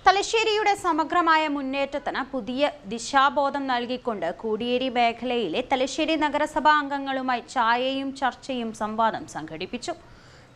തലശ്ശേരിയുടെ സമഗ്രമായ മുന്നേറ്റത്തിന് പുതിയ ദിശാബോധം നൽകിക്കൊണ്ട് കോടിയേരി മേഖലയിലെ തലശ്ശേരി നഗരസഭാ അംഗങ്ങളുമായി ചായയും ചർച്ചയും സംവാദം സംഘടിപ്പിച്ചു.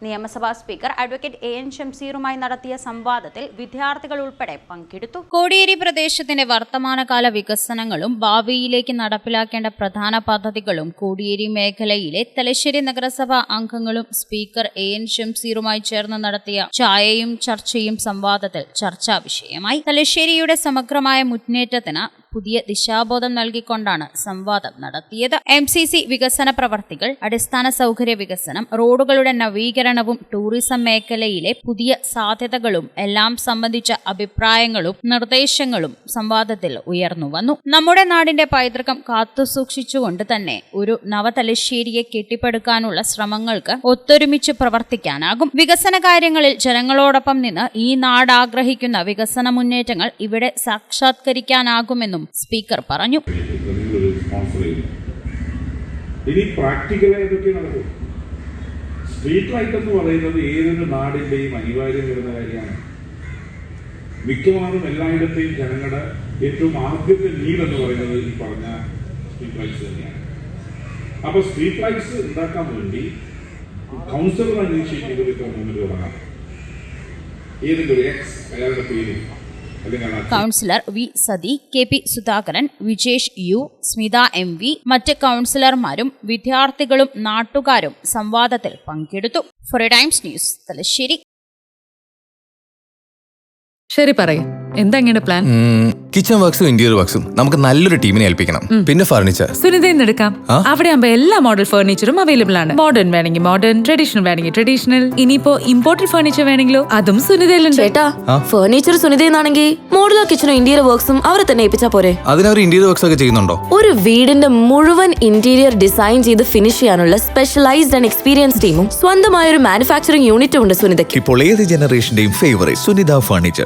നിയമസഭാ സ്പീക്കർ അഡ്വക്കേറ്റ് എൻ ഷംസീറുമായി നടത്തിയ സംവാദത്തിൽ വിദ്യാർത്ഥികൾ ഉൾപ്പെടെ പങ്കെടുത്തു. കോടിയേരി പ്രദേശത്തിന്റെ വർത്തമാനകാല വികസനങ്ങളും ഭാവിയിലേക്ക് നടപ്പിലാക്കേണ്ട പ്രധാന പദ്ധതികളും കോടിയേരി മേഖലയിലെ തലശ്ശേരി നഗരസഭാ അംഗങ്ങളും സ്പീക്കർ എൻ ഷംസീറുമായി ചേർന്ന് നടത്തിയ ചായയും ചർച്ചയും സംവാദത്തിൽ ചർച്ചാ വിഷയമായി. തലശ്ശേരിയുടെ സമഗ്രമായ മുന്നേറ്റത്തിന് പുതിയ ദിശാബോധം നൽകിക്കൊണ്ടാണ് സംവാദം നടത്തിയത്. MCC വികസന പ്രവർത്തികൾ, അടിസ്ഥാന സൗകര്യ വികസനം, റോഡുകളുടെ നവീകരണവും ടൂറിസം മേഖലയിലെ പുതിയ സാധ്യതകളും എല്ലാം സംബന്ധിച്ച അഭിപ്രായങ്ങളും നിർദ്ദേശങ്ങളും സംവാദത്തിൽ ഉയർന്നുവന്നു. നമ്മുടെ നാടിന്റെ പൈതൃകം കാത്തുസൂക്ഷിച്ചുകൊണ്ട് തന്നെ ഒരു നവതലശ്ശേരിയെ കെട്ടിപ്പടുക്കാനുള്ള ശ്രമങ്ങൾക്ക് ഒത്തൊരുമിച്ച് പ്രവർത്തിക്കാനാകും. വികസന കാര്യങ്ങളിൽ ജനങ്ങളോടൊപ്പം നിന്ന് ഈ നാട് ആഗ്രഹിക്കുന്ന വികസന മുന്നേറ്റങ്ങൾ ഇവിടെ സാക്ഷാത്കരിക്കാനാകുമെന്നും സ്പീക്കർ പറഞ്ഞു. ഇനി പ്രാക്ടിക്കലായി ഇതൊക്കെ നടക്കും. സ്ട്രീറ്റ് ലൈറ്റ് എന്ന് പറയുന്നത് ഏതൊരു നാടിന്റെയും അനിവാര്യം വരുന്ന കാര്യമാണ്. മിക്കവാറും എല്ലായിടത്തെയും ജനങ്ങളുടെ ഏറ്റവും ആദ്യത്തെ നീഡ് എന്ന് പറയുന്നത് ഈ പറഞ്ഞ സ്ട്രീറ്റ് ലൈറ്റ്സ് തന്നെയാണ്. അപ്പൊ സ്ട്രീറ്റ് ലൈറ്റ്സ് ഉണ്ടാക്കാൻ വേണ്ടി കൗൺസിലർ ഇനീഷ്യേറ്റീവ് മുന്നിൽ തുടങ്ങാം. ഏതെങ്കിലും ഒരു എക്സ് അയാളുടെ പേര് councillor V Sathi, KP Sudhakaran, Vijesh U, Smitha MV, മറ്റ് കൗൺസിലർമാരും വിദ്യാർത്ഥികളും നാട്ടുകാരും സംവാദത്തിൽ പങ്കെടുത്തു. Four Times News, Thalassery. ശരി, പറയും എന്താ പ്ലാൻ? കിച്ചൺ വർക്സും ഇന്റീരിയർ വർക്സും നമുക്ക് നല്ലൊരു ടീമിനെ ഏൽപ്പിക്കണം. പിന്നെ ഫർണിച്ചർ സുനിതയിൽ നിന്ന് എടുക്കാം. അവിടെ ആകുമ്പോ എല്ലാ മോഡൽ ഫർണിച്ചറും അവൈലബിൾ ആണ്. മോഡേൺ വേണമെങ്കിൽ മോഡേൺ, ട്രഡീഷണൽ വേണമെങ്കിൽ ട്രഡീഷണൽ. ഇനിയിപ്പോ ഇമ്പോർട്ടഡ് ഫർണിച്ചർ വേണമെങ്കിലോ അതും സുനിതയിലുണ്ട്. ചേട്ടാ, ഫർണിച്ചർ സുനിതയിലാണെങ്കിൽ മോഡുലർ കിച്ചണും ഇന്റീരിയർ വർക്സും അവരെ തന്നെ ഏൽപ്പിച്ചാ പോരെ? അതിനവർ ഇന്റീരിയർ വർക്സ് ഒക്കെ ചെയ്യുന്നുണ്ടോ? ഒരു വീടിന്റെ മുഴുവൻ ഇന്റീരിയർ ഡിസൈൻ ചെയ്ത് ഫിനിഷ് ചെയ്യാനുള്ള സ്പെഷ്യലൈസ്ഡ് ആൻഡ് എക്സ്പീരിയൻസ് ടീമും സ്വന്തമായ ഒരു മാനുഫാക്ചറിംഗ് യൂണിറ്റും ഉണ്ട് സുനിതയ്ക്ക്. ഇപ്പോൾ ഏത് ജനറേഷന്റെയും ഫേവറേറ്റ് സുനിത ഫർണിച്ചർ.